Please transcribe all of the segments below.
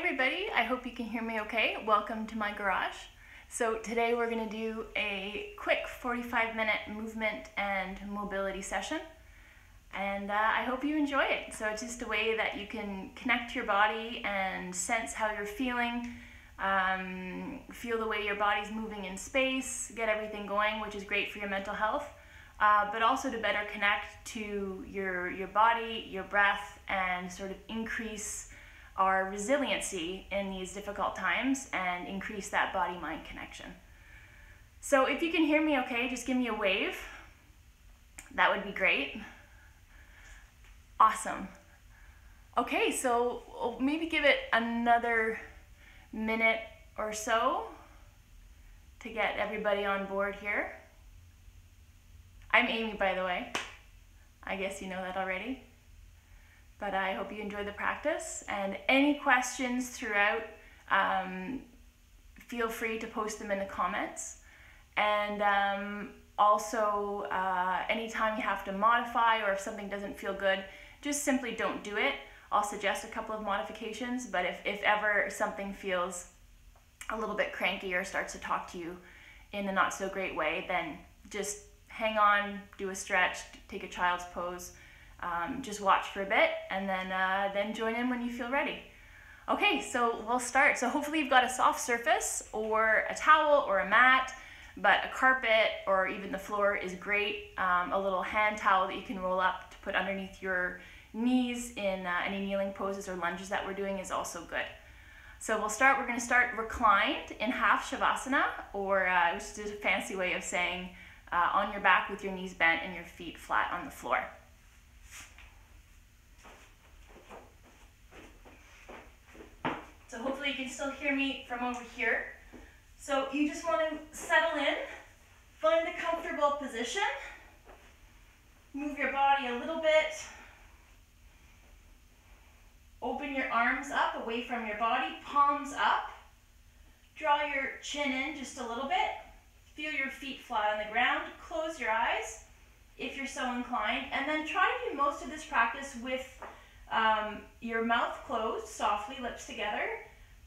everybody, I hope you can hear me okay. Welcome to my garage. So today we're going to do a quick 45-minute movement and mobility session, and I hope you enjoy it. So it's just a way that you can connect to your body and sense how you're feeling, feel the way your body's moving in space, get everything going, which is great for your mental health, but also to better connect to your body, your breath, and sort of increase our resiliency in these difficult times and increase that body-mind connection. So if you can hear me okay, just give me a wave. That would be great. Awesome. Okay, so maybe give it another minute or so to get everybody on board here. I'm Amy, by the way. I guess you know that already. But I hope you enjoy the practice, and any questions throughout, feel free to post them in the comments. And also, anytime you have to modify or if something doesn't feel good, just simply don't do it. I'll suggest a couple of modifications, but if ever something feels a little bit cranky or starts to talk to you in a not so great way, then just hang on, do a stretch, take a child's pose. Just watch for a bit and then join in when you feel ready. Okay, so we'll start. So hopefully you've got a soft surface or a towel or a mat, but a carpet or even the floor is great. A little hand towel that you can roll up to put underneath your knees in any kneeling poses or lunges that we're doing is also good. So we'll start. We're going to start reclined in half shavasana, or which is just a fancy way of saying on your back with your knees bent and your feet flat on the floor. So hopefully you can still hear me from over here. So you just want to settle in, find a comfortable position, move your body a little bit, open your arms up away from your body, palms up, draw your chin in just a little bit, feel your feet flat on the ground, close your eyes if you're so inclined, and then try to do most of this practice with your mouth closed, softly, lips together,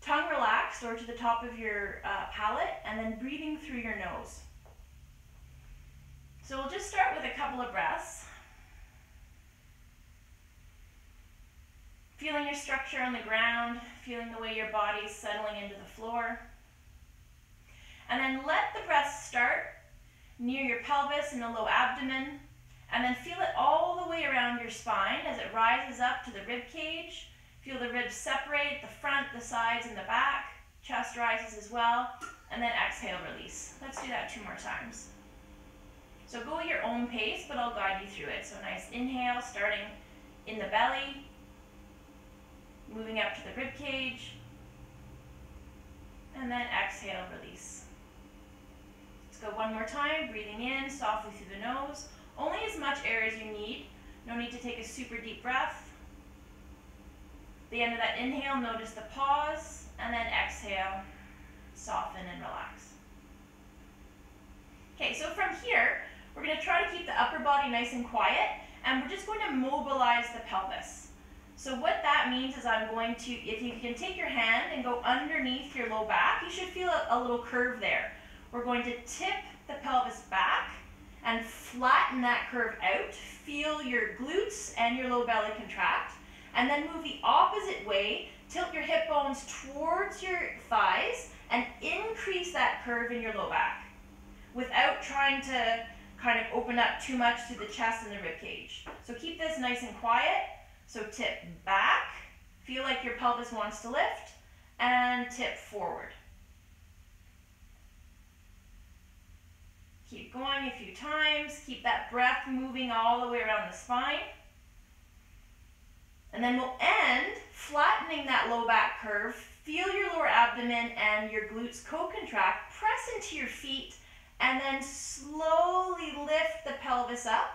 tongue relaxed or to the top of your palate, and then breathing through your nose. So we'll just start with a couple of breaths. Feeling your structure on the ground, feeling the way your body is settling into the floor. And then let the breath start near your pelvis and the low abdomen, and then feel it all the way around your spine as it rises up to the rib cage. Feel the ribs separate, the front, the sides, and the back. Chest rises as well. And then exhale, release. Let's do that 2 more times. So go at your own pace, but I'll guide you through it. So nice inhale, starting in the belly, moving up to the rib cage, and then exhale, release. Let's go 1 more time, breathing in softly through the nose. Only as much air as you need. No need to take a super deep breath. At the end of that inhale, notice the pause, and then exhale, soften and relax. Okay, so from here, we're going to try to keep the upper body nice and quiet, and we're just going to mobilize the pelvis. So what that means is I'm going to, if you can take your hand and go underneath your low back, you should feel a little curve there. We're going to tip the pelvis back and flatten that curve out. Feel your glutes and your low belly contract. And then move the opposite way. Tilt your hip bones towards your thighs and increase that curve in your low back without trying to kind of open up too much to the chest and the rib cage. So keep this nice and quiet. So tip back, feel like your pelvis wants to lift, and tip forward. Keep going a few times. Keep that breath moving all the way around the spine. And then we'll end flattening that low back curve. Feel your lower abdomen and your glutes co-contract. Press into your feet and then slowly lift the pelvis up.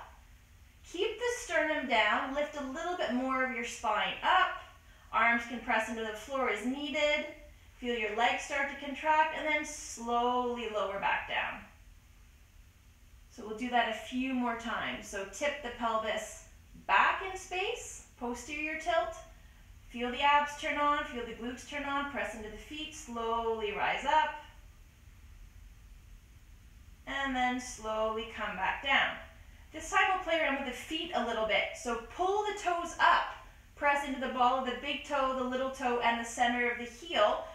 Keep the sternum down. Lift a little bit more of your spine up. Arms can press into the floor as needed. Feel your legs start to contract and then slowly lower back down. So we'll do that a few more times. So tip the pelvis back in space, posterior tilt. Feel the abs turn on, feel the glutes turn on, press into the feet, slowly rise up. And then slowly come back down. This time we'll play around with the feet a little bit. So pull the toes up. Press into the ball of the big toe, the little toe, and the center of the heel.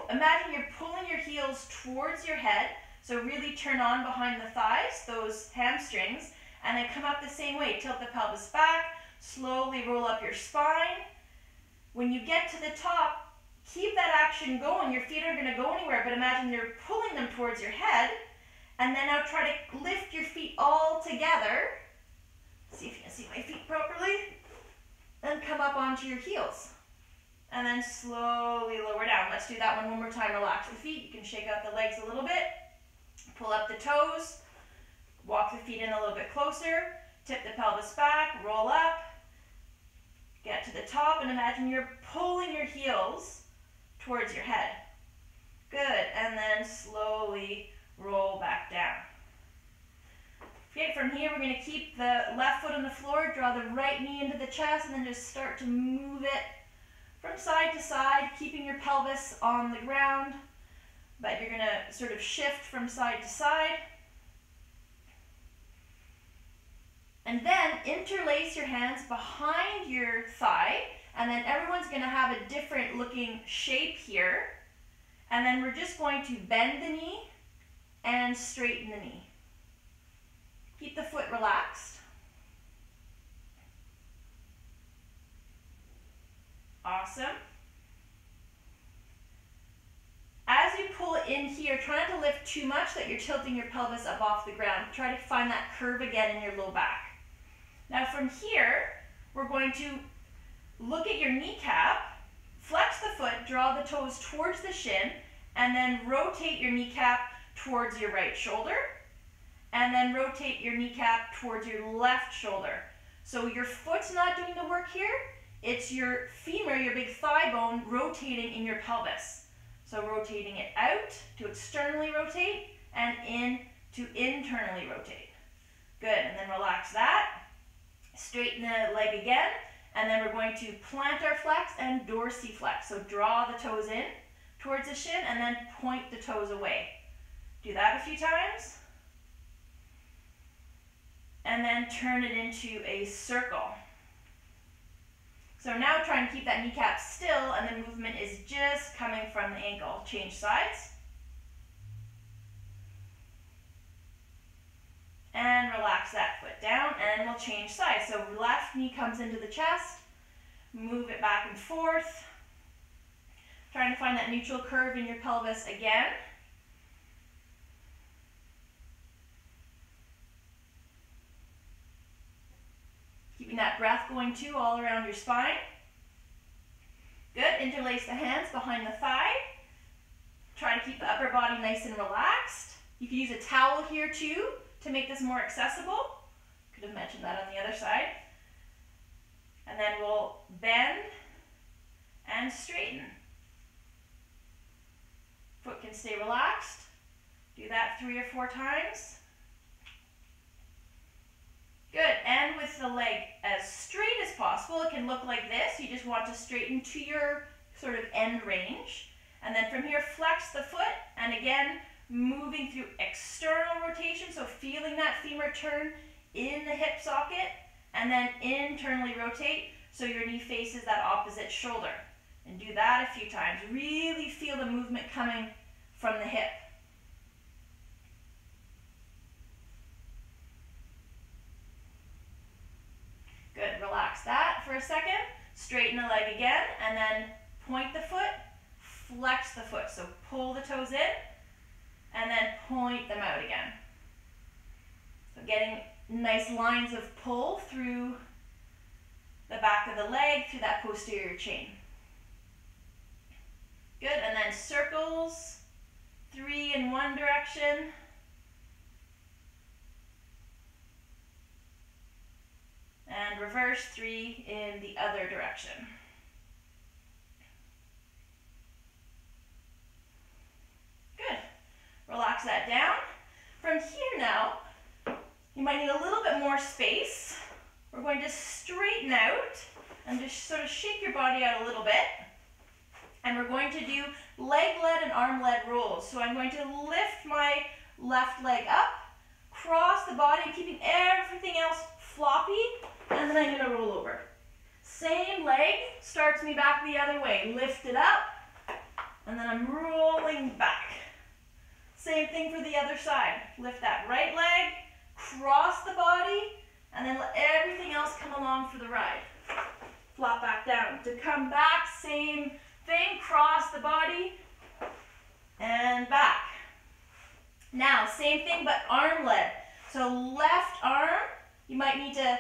Imagine you're pulling your heels towards your head. So really turn on behind the thighs, those hamstrings, and then come up the same way. Tilt the pelvis back, slowly roll up your spine. When you get to the top, keep that action going. Your feet aren't going to go anywhere, but imagine you're pulling them towards your head. And then now try to lift your feet all together. See if you can see my feet properly. And come up onto your heels. And then slowly lower down. Let's do that one more time. Relax the feet. You can shake out the legs a little bit. Pull up the toes. Walk the feet in a little bit closer. Tip the pelvis back. Roll up. Get to the top. And imagine you're pulling your heels towards your head. Good. And then slowly roll back down. Okay, from here we're going to keep the left foot on the floor, draw the right knee into the chest, and then just start to move it from side to side, keeping your pelvis on the ground, but you're going to sort of shift from side to side. And then interlace your hands behind your thigh, and then everyone's going to have a different looking shape here. And then we're just going to bend the knee and straighten the knee. Keep the foot relaxed. Awesome. As you pull in here, try not to lift too much that you're tilting your pelvis up off the ground. Try to find that curve again in your low back. Now from here, we're going to look at your kneecap, flex the foot, draw the toes towards the shin, and then rotate your kneecap towards your right shoulder. And then rotate your kneecap towards your left shoulder. So your foot's not doing the work here. It's your femur, your big thigh bone, rotating in your pelvis. So rotating it out to externally rotate and in to internally rotate. Good, and then relax that. Straighten the leg again. And then we're going to plantar flex and dorsiflex. So draw the toes in towards the shin and then point the toes away. Do that a few times. And then turn it into a circle. So now try and keep that kneecap still, and the movement is just coming from the ankle. Change sides. And relax that foot down, and we'll change sides. So left knee comes into the chest, move it back and forth. Trying to find that neutral curve in your pelvis again. Keeping that breath going too all around your spine. Good, interlace the hands behind the thigh. Try to keep the upper body nice and relaxed. You can use a towel here too to make this more accessible. Could have mentioned that on the other side. And then we'll bend and straighten. Foot can stay relaxed. Do that 3 or 4 times. Good, and with the leg as straight as possible, it can look like this. You just want to straighten to your sort of end range. And then from here, flex the foot, and again, moving through external rotation, so feeling that femur turn in the hip socket, and then internally rotate, so your knee faces that opposite shoulder. And do that a few times. Really feel the movement coming from the hip. Good, relax that for a second. Straighten the leg again, and then point the foot, flex the foot. So pull the toes in, and then point them out again. So getting nice lines of pull through the back of the leg, through that posterior chain. Good, and then circles, 3 in one direction. And reverse 3 in the other direction. Good. Relax that down. From here now, you might need a little bit more space. We're going to straighten out and just sort of shake your body out a little bit. And we're going to do leg-led and arm-led rolls. So I'm going to lift my left leg up, cross the body, keeping everything else floppy, and then I'm going to roll over. Same leg starts me back the other way. Lift it up, and then I'm rolling back. Same thing for the other side. Lift that right leg, cross the body, and then let everything else come along for the ride. Flop back down. To come back, same thing, cross the body, and back. Now, same thing, but arm-led. So left arm, you might need to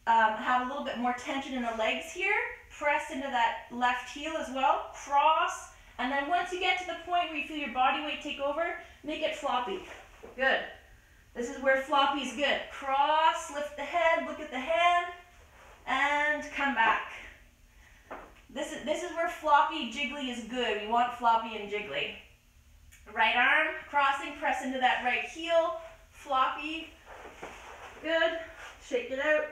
have a little bit more tension in the legs here. Press into that left heel as well. Cross, and then once you get to the point where you feel your body weight take over, make it floppy. Good. This is where floppy is good. Cross, lift the head, look at the hand, and come back. This is where floppy jiggly is good. We want floppy and jiggly. Right arm, crossing, press into that right heel, floppy, good, shake it out,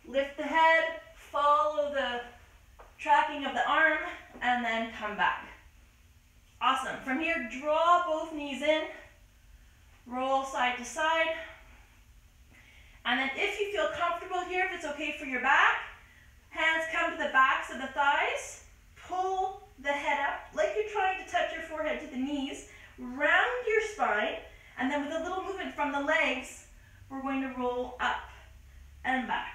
lift the head, follow the tracking of the arm, and then come back. Awesome. From here, draw both knees in, roll side to side, and then if you feel comfortable here, if it's okay for your back, hands come to the backs of the thighs, pull the head up like you're trying to touch your forehead to the knees, round your spine, and then with a little movement from the legs, we're going to roll up and back.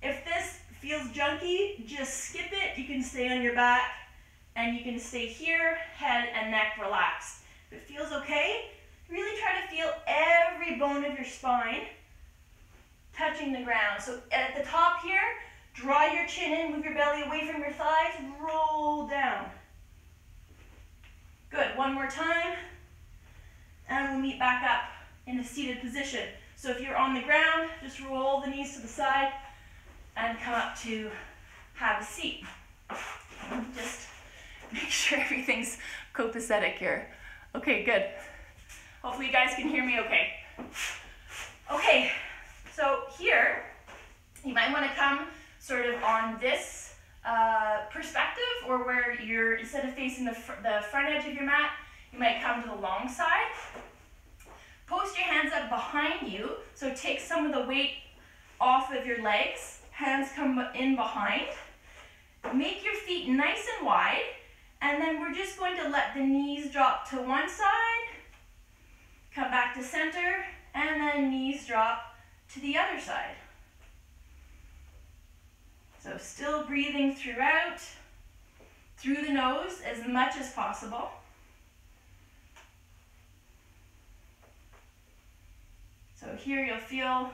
If this feels junky, just skip it. You can stay on your back, and you can stay here, head and neck relaxed. If it feels okay, really try to feel every bone of your spine touching the ground. So at the top here, draw your chin in, move your belly away from your thighs, roll down. Good, one more time, and we'll meet back up in a seated position. So if you're on the ground, just roll the knees to the side and come up to have a seat. Just make sure everything's copacetic here. Okay, good. Hopefully you guys can hear me okay. Okay, so here, you might want to come sort of on this perspective, or where you're, instead of facing the front edge of your mat, you might come to the long side. Post your hands up behind you, so take some of the weight off of your legs. Hands come in behind. Make your feet nice and wide, and then we're just going to let the knees drop to one side, come back to center, and then knees drop to the other side. So still breathing throughout, through the nose as much as possible. So here you'll feel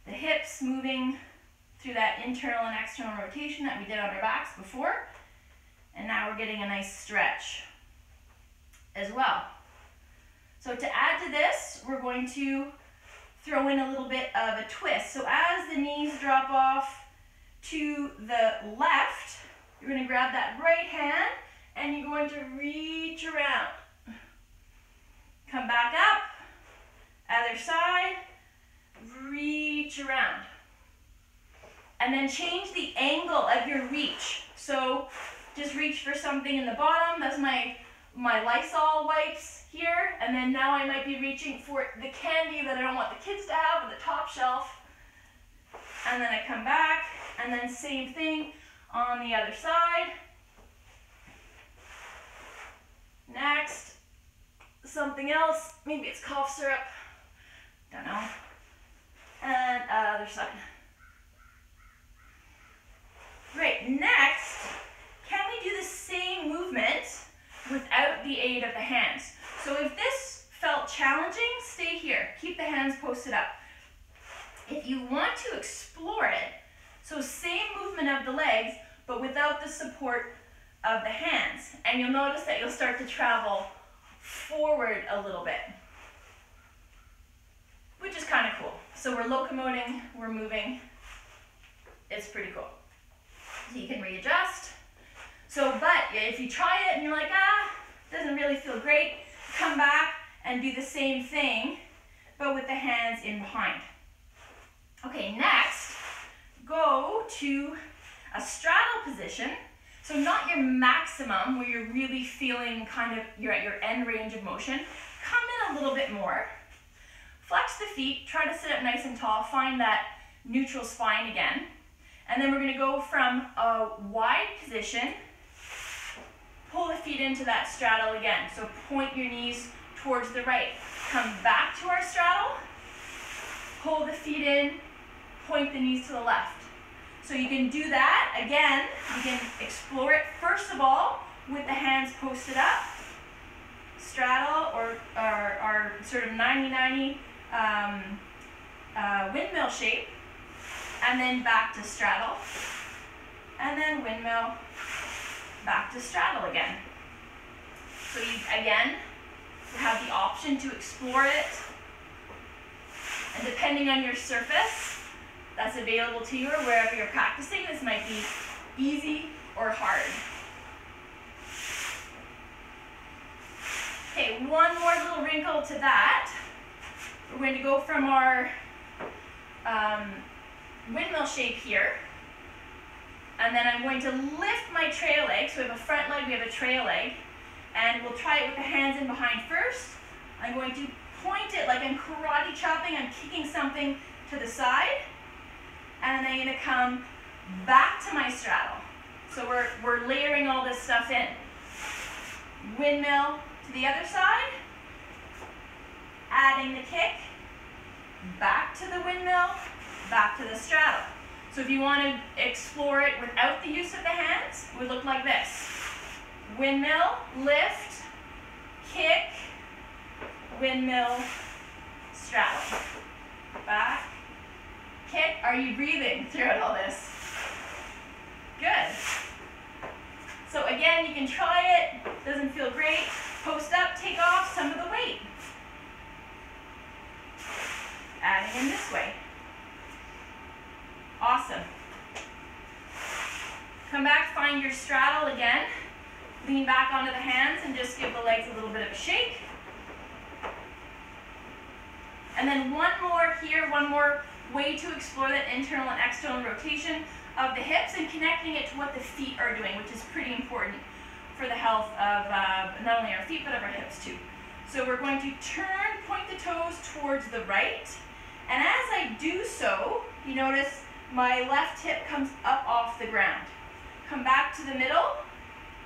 the hips moving through that internal and external rotation that we did on our backs before. And now we're getting a nice stretch as well. So to add to this, we're going to throw in a little bit of a twist. So as the knees drop off to the left, you're going to grab that right hand and you're going to reach around. Come back up, other side, reach around. And then change the angle of your reach. So just reach for something in the bottom. That's my Lysol wipes here. And then now I might be reaching for the candy that I don't want the kids to have on the top shelf. And then I come back, and then same thing on the other side. Next, something else. Maybe it's cough syrup. Don't know. And other side. Great. Next, can we do the same movement without the aid of the hands? So if this felt challenging, stay here. Keep the hands posted up. If you want to explore it, so same movement of the legs, but without the support of the hands. And you'll notice that you'll start to travel forward a little bit, which is kind of cool. So we're locomoting, we're moving. It's pretty cool. So you can readjust. So, but if you try it and you're like, doesn't really feel great, come back and do the same thing, but with the hands in behind. Okay, next, go to a straddle position. So not your maximum where you're really feeling you're at your end range of motion. Come in a little bit more. Flex the feet, try to sit up nice and tall, find that neutral spine again. And then we're gonna go from a wide position, pull the feet into that straddle again. So point your knees towards the right. Come back to our straddle, pull the feet in, point the knees to the left. So you can do that, again, you can explore it first of all with the hands posted up, straddle or our sort of 90-90 windmill shape, and then back to straddle, and then windmill, back to straddle again. So you, again, have the option to explore it, and depending on your surface that's available to you or wherever you're practicing, this might be easy or hard. Okay, one more little wrinkle to that. We're going to go from our windmill shape here, and then I'm going to lift my trail leg. So we have a front leg, we have a trail leg, and we'll try it with the hands in behind first. I'm going to point it like I'm karate chopping, I'm kicking something to the side, and then I'm going to come back to my straddle. So we're layering all this stuff in. Windmill to the other side, adding the kick, back to the windmill, back to the straddle. So if you want to explore it without the use of the hands, it would look like this. Windmill, lift, kick, windmill, straddle. Back, kick. Are you breathing throughout all this? Good. So again, you can try it. Doesn't feel great. Post up, take off some of the weight. Adding in this way. Awesome. Come back, find your straddle again. Lean back onto the hands and just give the legs a little bit of a shake. And then one more here, one more way to explore that internal and external rotation of the hips and connecting it to what the feet are doing, which is pretty important for the health of not only our feet, but of our hips too. So we're going to turn, point the toes towards the right. And as I do so, you notice my left hip comes up off the ground. Come back to the middle,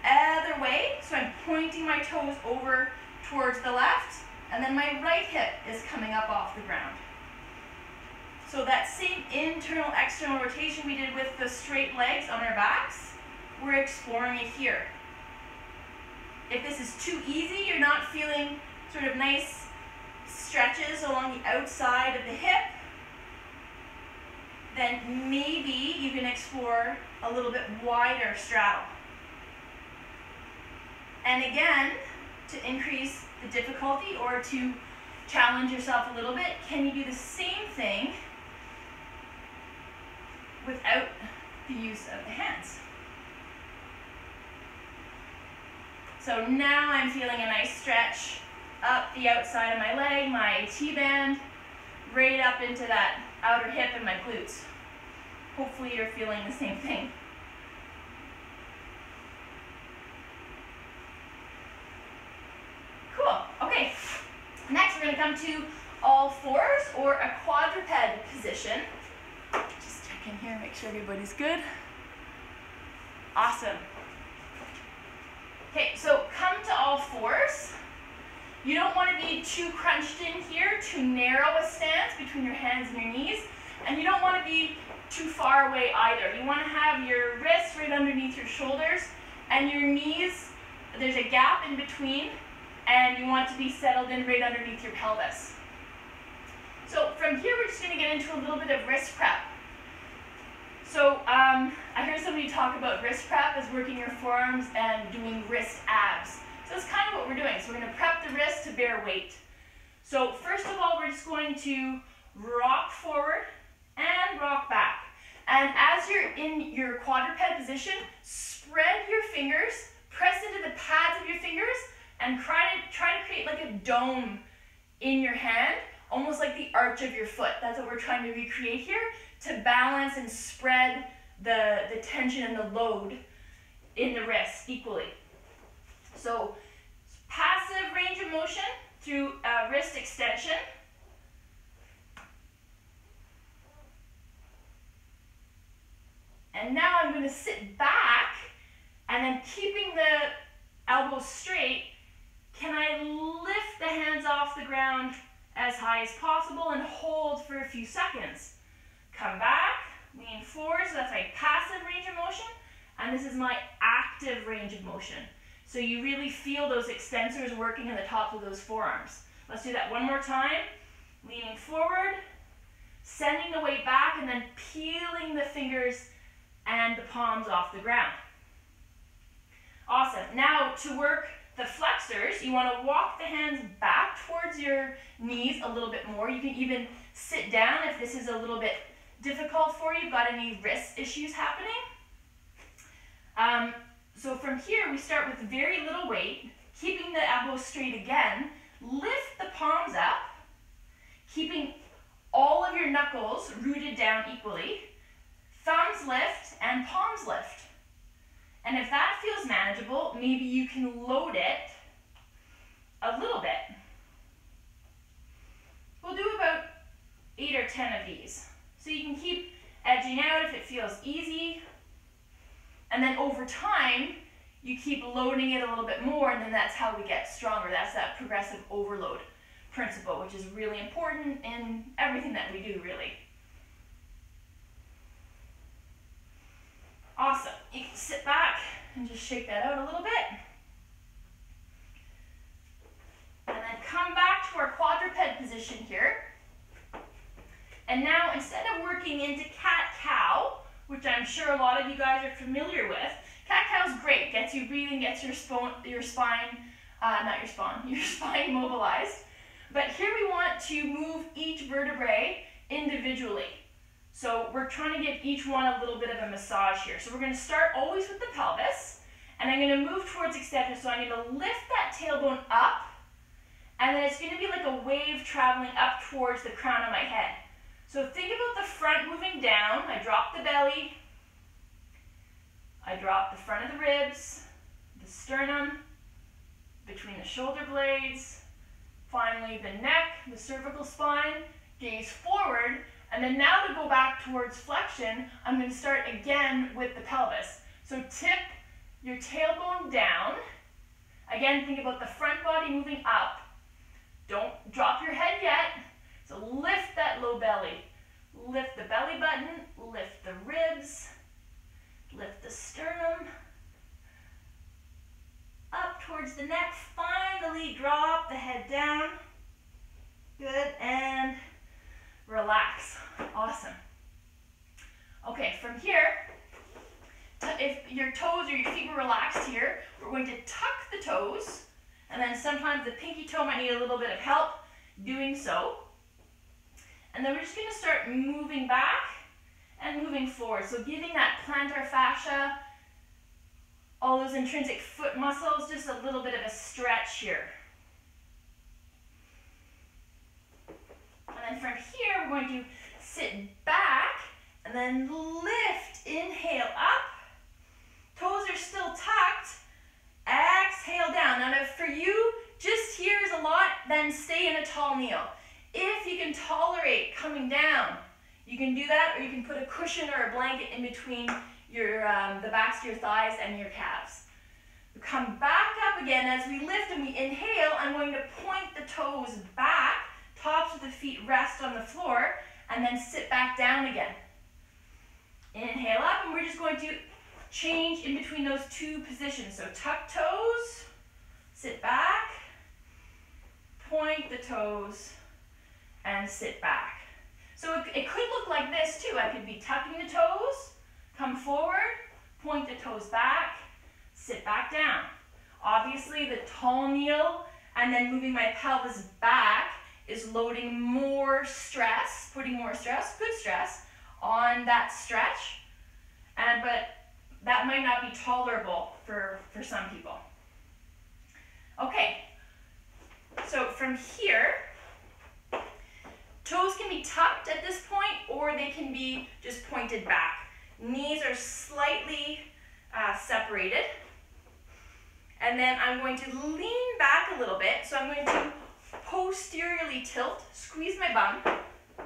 other way. So I'm pointing my toes over towards the left, and then my right hip is coming up off the ground. So that same internal, external rotation we did with the straight legs on our backs, we're exploring it here. If this is too easy, you're not feeling sort of nice stretches along the outside of the hip, then maybe you can explore a little bit wider straddle. And again, to increase the difficulty or to challenge yourself a little bit, can you do the same thing without the use of the hands? So now I'm feeling a nice stretch up the outside of my leg, my T-band, right up into that outer hip and my glutes. Hopefully you're feeling the same thing. Cool, okay. Next we're going to come to all fours or a quadruped position. Just check in here, make sure everybody's good. Awesome. Okay, so come to all fours. You don't want to be too crunched in here, too narrow a stance between your hands and your knees, and you don't want to be too far away either. You want to have your wrists right underneath your shoulders, and your knees, there's a gap in between, and you want to be settled in right underneath your pelvis. So from here, we're just going to get into a little bit of wrist prep. So I heard somebody talk about wrist prep as working your forearms and doing wrist abs. So that's kind of what we're doing. So we're going to prep the wrist to bear weight. So first of all, we're just going to rock forward and rock back. And as you're in your quadruped position, spread your fingers, press into the pads of your fingers, and try to create like a dome in your hand, almost like the arch of your foot. That's what we're trying to recreate here, to balance and spread the tension and the load in the wrist equally. So passive range of motion through wrist extension. And now I'm going to sit back, and then keeping the elbows straight, can I lift the hands off the ground as high as possible and hold for a few seconds? Come back, lean forward, so that's my passive range of motion, and this is my active range of motion. So you really feel those extensors working in the tops of those forearms. Let's do that one more time. Leaning forward, sending the weight back, and then peeling the fingers and the palms off the ground. Awesome. Now to work the flexors, you want to walk the hands back towards your knees a little bit more. You can even sit down if this is a little bit difficult for you, got any wrist issues happening. So from here, we start with very little weight, keeping the elbows straight again. Lift the palms up, keeping all of your knuckles rooted down equally. Thumbs lift and palms lift. And if that feels manageable, maybe you can load it a little bit. We'll do about 8 or 10 of these. So you can keep edging out if it feels easy. And then over time, you keep loading it a little bit more, and then that's how we get stronger. That's that progressive overload principle, which is really important in everything that we do, really. Awesome. You can sit back and just shake that out a little bit. And then come back to our quadruped position here. And now, instead of working into cat-cow, which I'm sure a lot of you guys are familiar with, cat-cow's great. Gets you breathing, gets your spine mobilized. But here we want to move each vertebrae individually. So we're trying to give each one a little bit of a massage here. So we're going to start always with the pelvis, and I'm going to move towards extension. So I'm going to lift that tailbone up, and then it's going to be like a wave traveling up towards the crown of my head. So think about the front moving down. I drop the belly, I drop the front of the ribs, the sternum, between the shoulder blades, finally the neck, the cervical spine, gaze forward. And then now to go back towards flexion, I'm going to start again with the pelvis. So tip your tailbone down. Again, think about the front body moving up. Don't drop your head yet. So lift that low belly. Lift the belly button, lift the ribs, lift the sternum, up towards the neck. Finally drop the head down. Good, and relax. Awesome. Okay, from here, if your toes or your feet were relaxed here, we're going to tuck the toes, and then sometimes the pinky toe might need a little bit of help doing so. And then we're just going to start moving back and moving forward. So giving that plantar fascia, all those intrinsic foot muscles, just a little bit of a stretch here. And then from here, we're going to sit back and then lift, inhale up. Toes are still tucked. Exhale down. Now if for you, just here is a lot, then stay in a tall kneel. If you can tolerate coming down, you can do that, or you can put a cushion or a blanket in between your the backs of your thighs and your calves. We come back up again as we lift and we inhale. I'm going to point the toes back, tops of the feet rest on the floor, and then sit back down again. Inhale up, and we're just going to change in between those two positions. So tuck toes, sit back, point the toes, and sit back. So it could look like this too. I could be tucking the toes, come forward, point the toes back, sit back down. Obviously the tall kneel and then moving my pelvis back is loading more stress, putting more stress, good stress, on that stretch. But that might not be tolerable for some people. Okay, so from here, toes can be tucked at this point, or they can be just pointed back. Knees are slightly separated. And then I'm going to lean back a little bit. So I'm going to posteriorly tilt, squeeze my bum,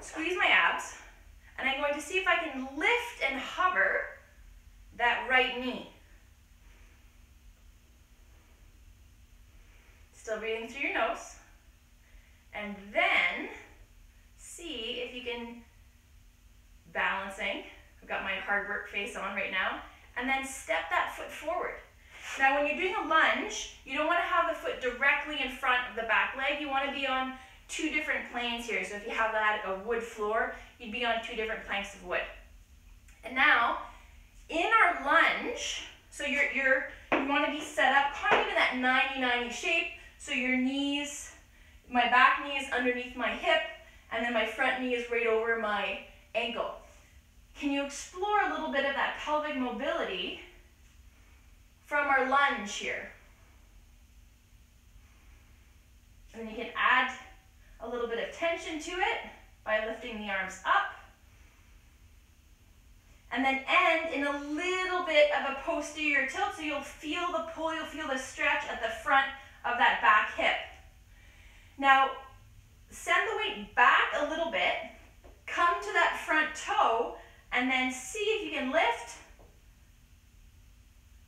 squeeze my abs, and I'm going to see if I can lift and hover that right knee. Still breathing through your nose. And then see if you can, balancing. I've got my hard work face on right now. And then step that foot forward. Now when you're doing a lunge, you don't want to have the foot directly in front of the back leg. You want to be on two different planes here. So if you have that a wood floor, you'd be on two different planks of wood. And now, in our lunge, so you want to be set up kind of in that 90-90 shape. So your knees, my back knee is underneath my hip, and then my front knee is right over my ankle. Can you explore a little bit of that pelvic mobility from our lunge here? And then you can add a little bit of tension to it by lifting the arms up. And then end in a little bit of a posterior tilt, so you'll feel the pull, you'll feel the stretch at the front of that back hip. Now, send the weight back a little bit, come to that front toe, and then see if you can lift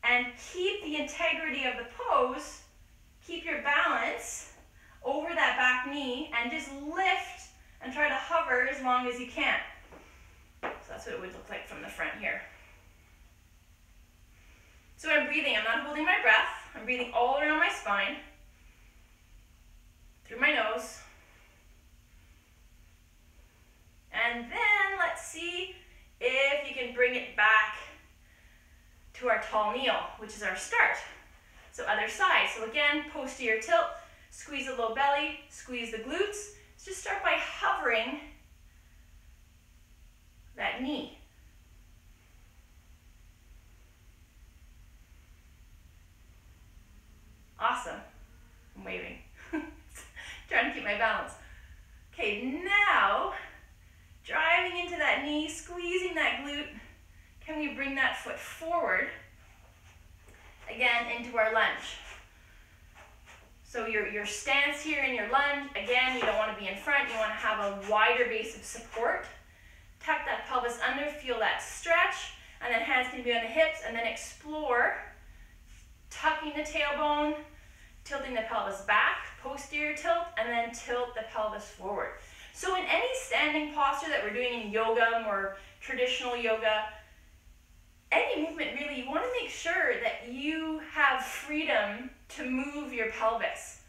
and keep the integrity of the pose, keep your balance over that back knee, and just lift and try to hover as long as you can. So that's what it would look like from the front here. So I'm breathing, I'm not holding my breath, I'm breathing all around my spine, through my nose. And then let's see if you can bring it back to our tall kneel, which is our start. So other side. So again, posterior tilt, squeeze the low belly, squeeze the glutes. Let's just start by hovering that knee. Awesome. I'm waving. Trying to keep my balance. Okay, now driving into that knee, squeezing that glute. Can we bring that foot forward? Again, into our lunge. So your stance here in your lunge, again, you don't want to be in front. You want to have a wider base of support. Tuck that pelvis under, feel that stretch, and then hands can be on the hips, and then explore tucking the tailbone, tilting the pelvis back, posterior tilt, and then tilt the pelvis forward. So in any standing posture that we're doing in yoga or traditional yoga, any movement really, you want to make sure that you have freedom to move your pelvis.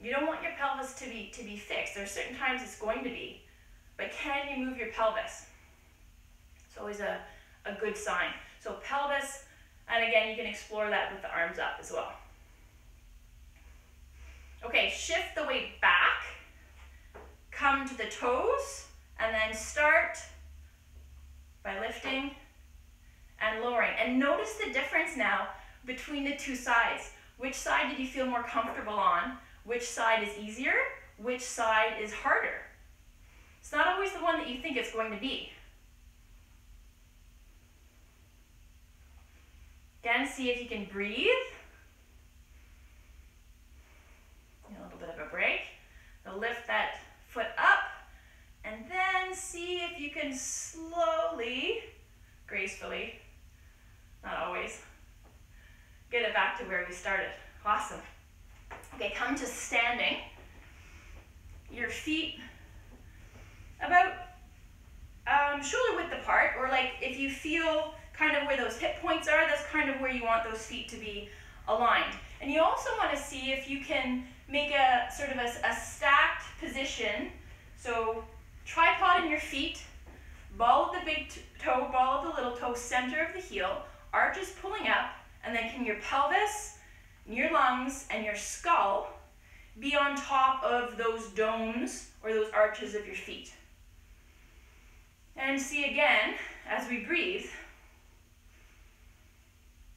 You don't want your pelvis to be fixed. There are certain times it's going to be, but can you move your pelvis? It's always a good sign. So pelvis, and again, you can explore that with the arms up as well. Okay, shift the weight back, come to the toes, and then start by lifting and lowering. And notice the difference now between the two sides. Which side did you feel more comfortable on? Which side is easier? Which side is harder? It's not always the one that you think it's going to be. Again, see if you can breathe. A little bit of a break. So lift that foot up, and then see if you can slowly, gracefully, not always, get it back to where we started. Awesome. Okay, come to standing. Your feet about shoulder width apart, or like if you feel kind of where those hip points are, that's kind of where you want those feet to be aligned. And you also want to see if you can make a sort of a stacked position. So tripod in your feet, ball of the big toe, ball of the little toe, center of the heel, arches pulling up, and then can your pelvis, your lungs, and your skull be on top of those domes or those arches of your feet. And see again, as we breathe,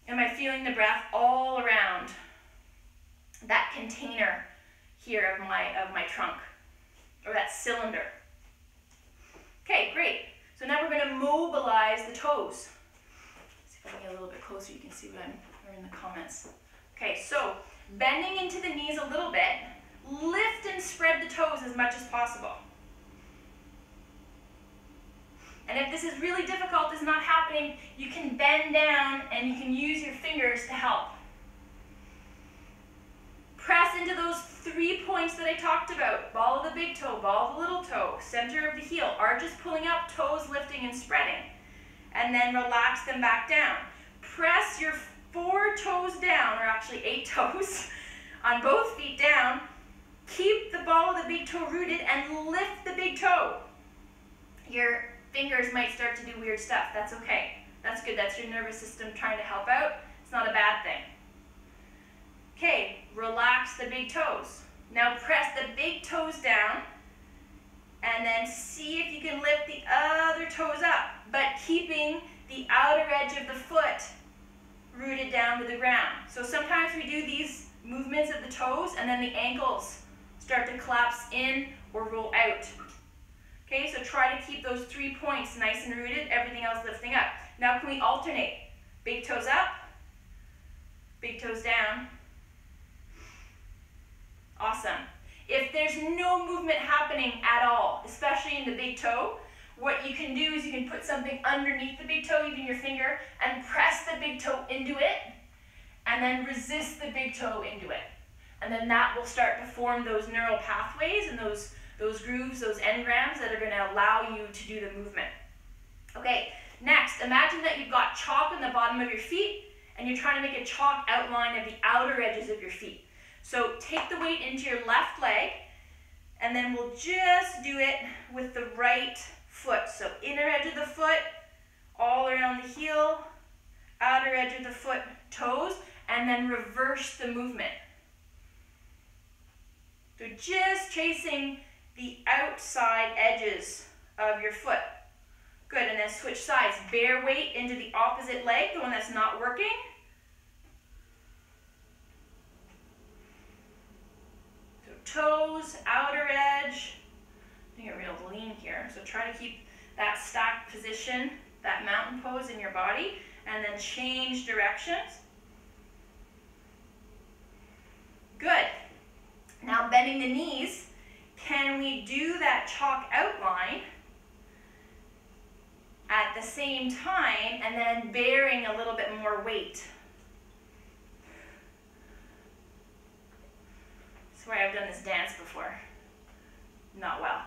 am I feeling the breath all around that container here of my trunk, or that cylinder? Okay, great. So now we're going to mobilize the toes. See if I can get a little bit closer, you can see what I'm in the comments. Okay, so bending into the knees a little bit, lift and spread the toes as much as possible. And if this is really difficult, it's not happening, you can bend down and you can use your fingers to help. Press into those 3 points that I talked about. Ball of the big toe, ball of the little toe, center of the heel. Arches pulling up, toes lifting and spreading. And then relax them back down. Press your 4 toes down, or actually 8 toes, on both feet down. Keep the ball of the big toe rooted and lift the big toe. Your fingers might start to do weird stuff. That's okay. That's good. That's your nervous system trying to help out. It's not a bad thing. Okay, relax the big toes. Now press the big toes down and then see if you can lift the other toes up, but keeping the outer edge of the foot rooted down to the ground. So sometimes we do these movements of the toes and then the ankles start to collapse in or roll out. Okay, so try to keep those 3 points nice and rooted, everything else lifting up. Now can we alternate? Big toes up, big toes down. Awesome. If there's no movement happening at all, especially in the big toe, what you can do is you can put something underneath the big toe, even your finger, and press the big toe into it, and then resist the big toe into it. And then that will start to form those neural pathways and those grooves, those engrams that are going to allow you to do the movement. Okay, next, imagine that you've got chalk on the bottom of your feet, and you're trying to make a chalk outline of the outer edges of your feet. So take the weight into your left leg, and then we'll just do it with the right foot. So inner edge of the foot, all around the heel, outer edge of the foot, toes, and then reverse the movement. So just chasing the outside edges of your foot. Good, and then switch sides. Bear weight into the opposite leg, the one that's not working. Toes, outer edge. I get real lean here, so try to keep that stacked position, that mountain pose in your body, and then change directions. Good. Now bending the knees, can we do that chalk outline at the same time and then bearing a little bit more weight? I swear I've done this dance before. Not well.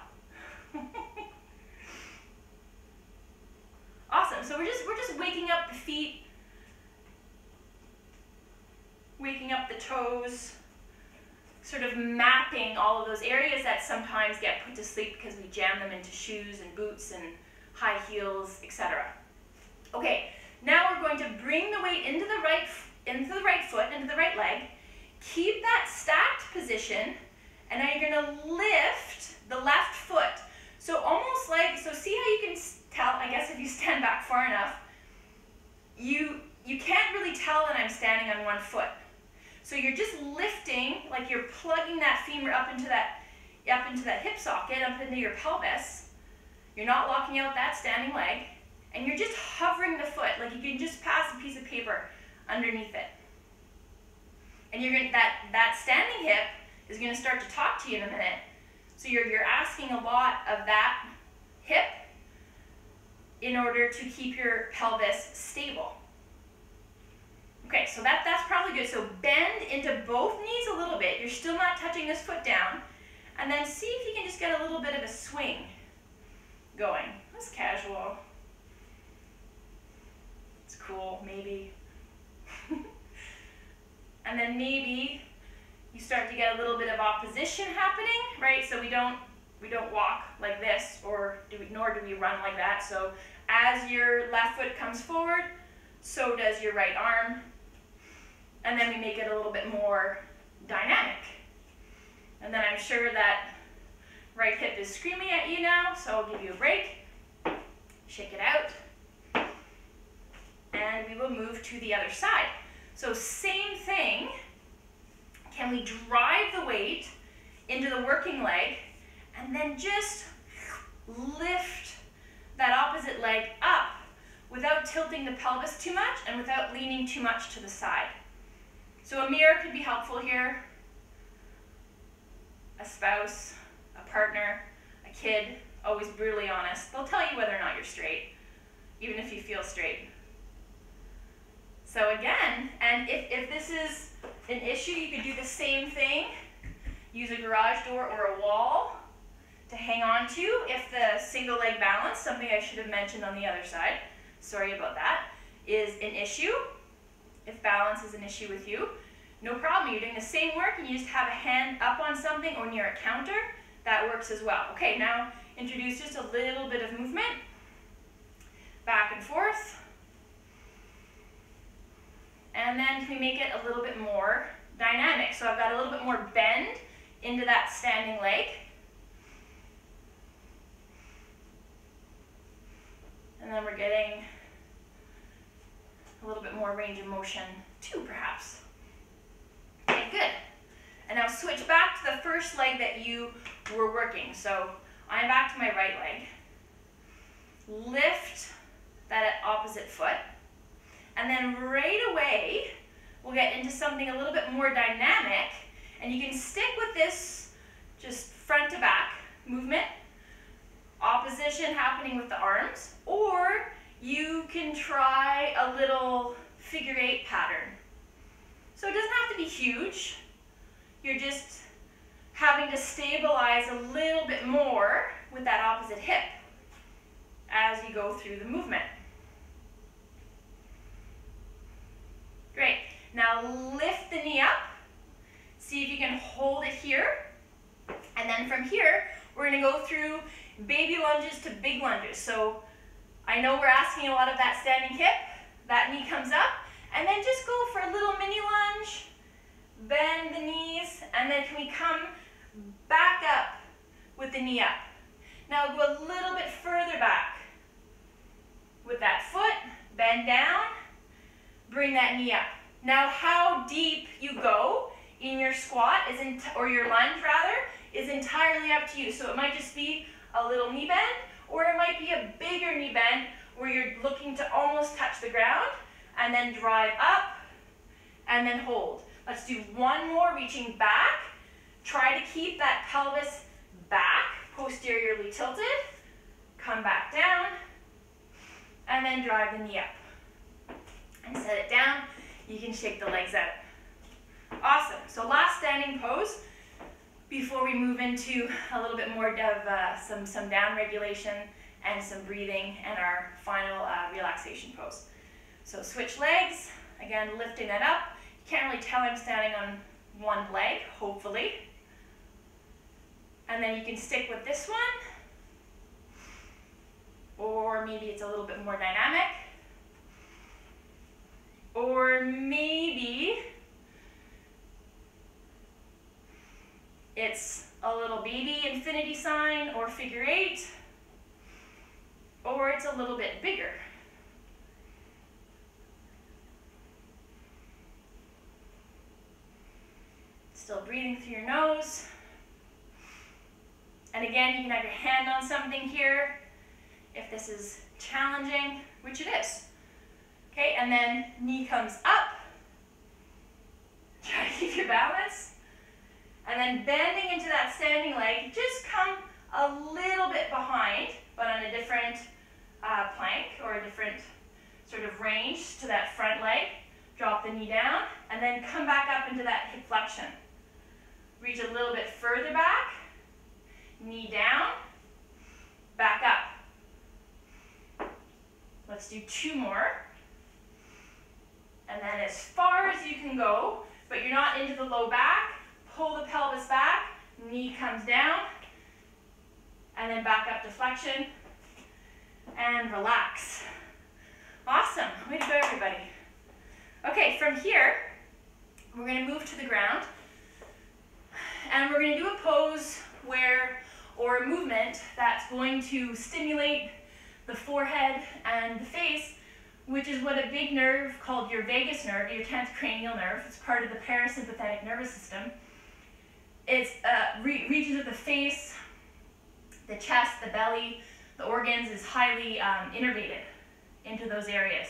Awesome. So we're just waking up the feet, waking up the toes, sort of mapping all of those areas that sometimes get put to sleep because we jam them into shoes and boots and high heels, etc. Okay, now we're going to bring the weight into the right foot, into the right leg. Keep that stacked position, and now you're going to lift the left foot. So almost like, so see how you can tell, I guess if you stand back far enough, you can't really tell that I'm standing on one foot. So you're just lifting, like you're plugging that femur up into that hip socket, up into your pelvis. You're not locking out that standing leg, and you're just hovering the foot, like you can just pass a piece of paper underneath it. And you're going that standing hip is going to start to talk to you in a minute. So you're asking a lot of that hip in order to keep your pelvis stable. Okay, so that's probably good. So bend into both knees a little bit. You're still not touching this foot down. And then see if you can just get a little bit of a swing going. That's casual. It's cool, maybe. And then maybe you start to get a little bit of opposition happening, right? So we don't walk like this, nor do we run like that. So as your left foot comes forward, so does your right arm. And then we make it a little bit more dynamic. And then I'm sure that right hip is screaming at you now, so I'll give you a break. Shake it out. And we will move to the other side. So same thing. Can we drive the weight into the working leg and then just lift that opposite leg up without tilting the pelvis too much and without leaning too much to the side. So a mirror could be helpful here. A spouse, a partner, a kid, always brutally honest. They'll tell you whether or not you're straight, even if you feel straight. So again, and if this is an issue, you could do the same thing. Use a garage door or a wall to hang on to if the single leg balance, something I should have mentioned on the other side, sorry about that, is an issue. If balance is an issue with you, no problem. You're doing the same work and you just have a hand up on something or near a counter. That works as well. Okay, now introduce just a little bit of movement. Back and forth. And then can we make it a little bit more dynamic? So I've got a little bit more bend into that standing leg. And then we're getting a little bit more range of motion too, perhaps. Okay, good. And now switch back to the first leg that you were working. So I'm back to my right leg. Lift that opposite foot. And then right away, we'll get into something a little bit more dynamic. And you can stick with this just front to back movement. Opposition happening with the arms. Or you can try a little figure 8 pattern. So it doesn't have to be huge. You're just having to stabilize a little bit more with that opposite hip as you go through the movement. Great. Now lift the knee up. See if you can hold it here. And then from here, we're going to go through baby lunges to big lunges. So I know we're asking a lot of that standing hip. That knee comes up. And then just go for a little mini lunge. Bend the knees. And then can we come back up with the knee up. Now go a little bit further back. With that foot, bend down. Bring that knee up. Now how deep you go in your squat, or your lunge rather, is entirely up to you. So it might just be a little knee bend, or it might be a bigger knee bend where you're looking to almost touch the ground, and then drive up, and then hold. Let's do one more, reaching back. Try to keep that pelvis back, posteriorly tilted. Come back down, and then drive the knee up. And set it down. You can shake the legs out. Awesome. So last standing pose before we move into a little bit more of some down regulation and some breathing and our final relaxation pose. So switch legs. Again, lifting that up. You can't really tell I'm standing on one leg, hopefully. And then you can stick with this one. Or maybe it's a little bit more dynamic. Or maybe it's a little baby infinity sign or figure 8, or it's a little bit bigger. Still breathing through your nose. And again, you can have your hand on something here if this is challenging, which it is. Okay, and then knee comes up. Try to keep your balance. And then bending into that standing leg, just come a little bit behind, but on a different plank or a different sort of range to that front leg. Drop the knee down, and then come back up into that hip flexion. Reach a little bit further back. Knee down. Back up. Let's do 2 more. And then as far as you can go, but you're not into the low back, pull the pelvis back, knee comes down, and then back up to flexion, and relax. Awesome, way to go everybody. Okay, from here, we're gonna move to the ground, and we're gonna do a pose where, or a movement that's going to stimulate the forehead and the face, which is what a big nerve called your vagus nerve, your 10th cranial nerve, it's part of the parasympathetic nervous system. It's regions of the face, the chest, the belly, the organs is highly innervated into those areas.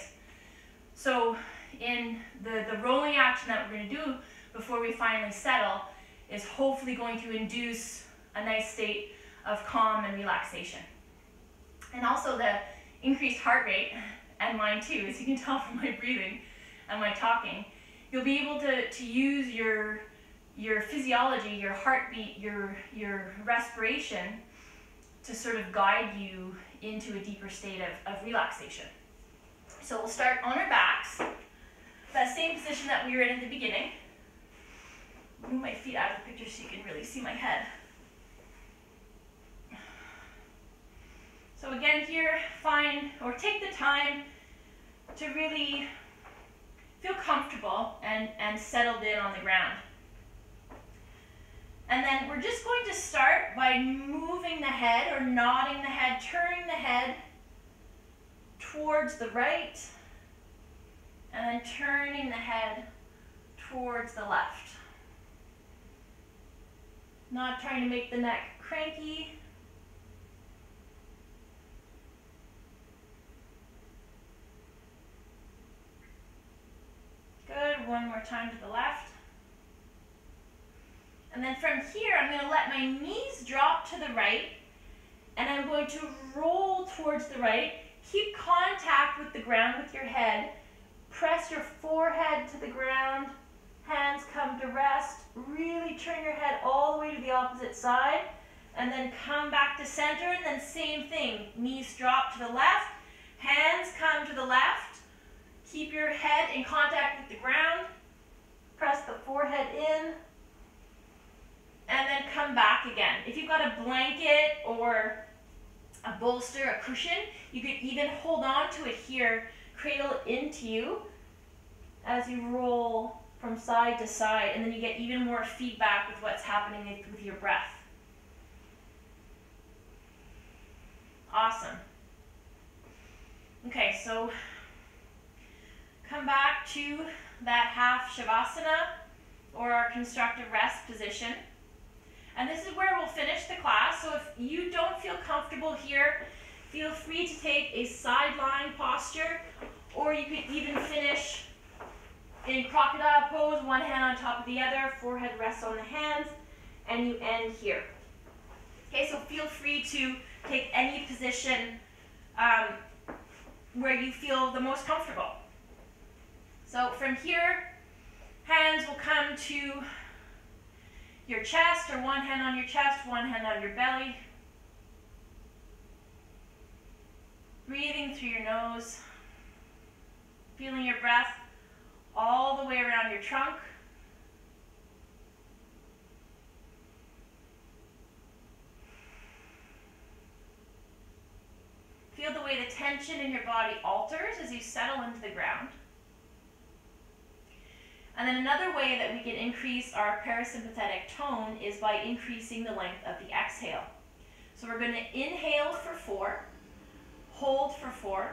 So in the rolling action that we're going to do before we finally settle is hopefully going to induce a nice state of calm and relaxation. And also the increased heart rate, and mine too, as you can tell from my breathing and my talking, you'll be able to use your physiology, your heartbeat, your respiration to sort of guide you into a deeper state of relaxation. So we'll start on our backs, that same position that we were in at the beginning. Move my feet out of the picture so you can really see my head. So again here, find or take the time to really feel comfortable and settled in on the ground. And then we're just going to start by moving the head or nodding the head, turning the head towards the right, and then turning the head towards the left. Not trying to make the neck cranky. Good, one more time to the left. And then from here, I'm going to let my knees drop to the right, and I'm going to roll towards the right. Keep contact with the ground with your head. Press your forehead to the ground. Hands come to rest. Really turn your head all the way to the opposite side, and then come back to center, and then same thing. Knees drop to the left. Hands come to the left. Keep your head in contact with the ground. Press the forehead in. And then come back again. If you've got a blanket or a bolster, a cushion, you could even hold on to it here, cradle it into you as you roll from side to side, and then you get even more feedback with what's happening with your breath. Awesome. Okay, so come back to that half Shavasana or our constructive rest position. And this is where we'll finish the class. So if you don't feel comfortable here, feel free to take a sideline posture, or you could even finish in crocodile pose, one hand on top of the other, forehead rests on the hands, and you end here. Okay, so feel free to take any position where you feel the most comfortable. So from here, hands will come to your chest, or one hand on your chest, one hand on your belly. Breathing through your nose, feeling your breath all the way around your trunk. Feel the way the tension in your body alters as you settle into the ground. And then another way that we can increase our parasympathetic tone is by increasing the length of the exhale. So we're going to inhale for 4, hold for 4,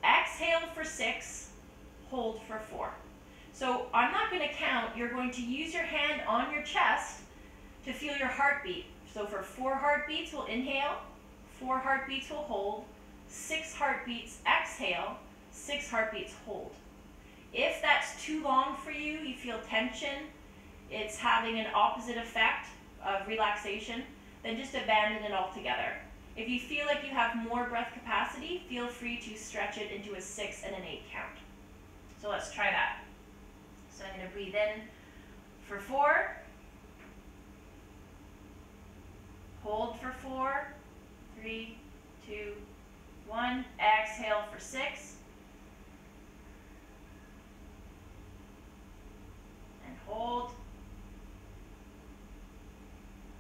exhale for 6, hold for 4. So I'm not going to count. You're going to use your hand on your chest to feel your heartbeat. So for 4 heartbeats, we'll inhale, 4 heartbeats, we'll hold, 6 heartbeats, exhale, 6 heartbeats, hold. If that's too long for you, you feel tension, it's having an opposite effect of relaxation, then just abandon it altogether. If you feel like you have more breath capacity, feel free to stretch it into a 6 and an 8 count. So let's try that. So I'm going to breathe in for 4, hold for 4, 3, 2, 1, exhale for 6, and hold.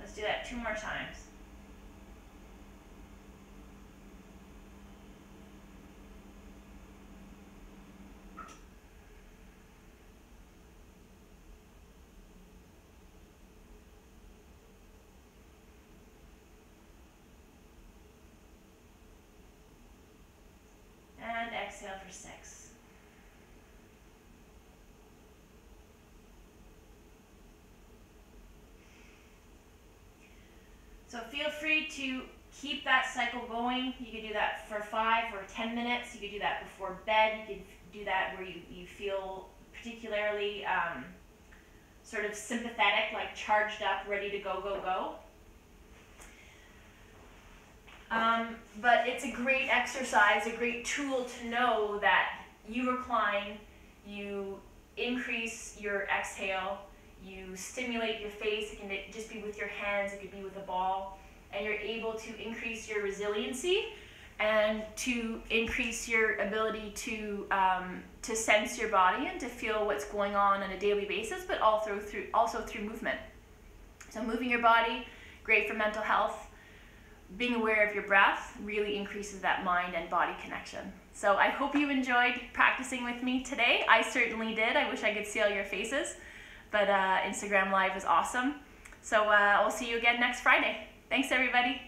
Let's do that 2 more times. And exhale for 6. So feel free to keep that cycle going. You could do that for 5 or 10 minutes. You could do that before bed. You could do that where you feel particularly sort of sympathetic, like charged up, ready to go, go, go. But it's a great exercise, a great tool to know that you recline, you increase your exhale, you stimulate your face. It can just be with your hands, it could be with a ball, and you're able to increase your resiliency and to increase your ability to sense your body and to feel what's going on a daily basis, but also through movement. So moving your body, great for mental health. Being aware of your breath really increases that mind and body connection. So I hope you enjoyed practicing with me today. I certainly did. I wish I could see all your faces, but Instagram Live was awesome. So we'll see you again next Friday. Thanks, everybody.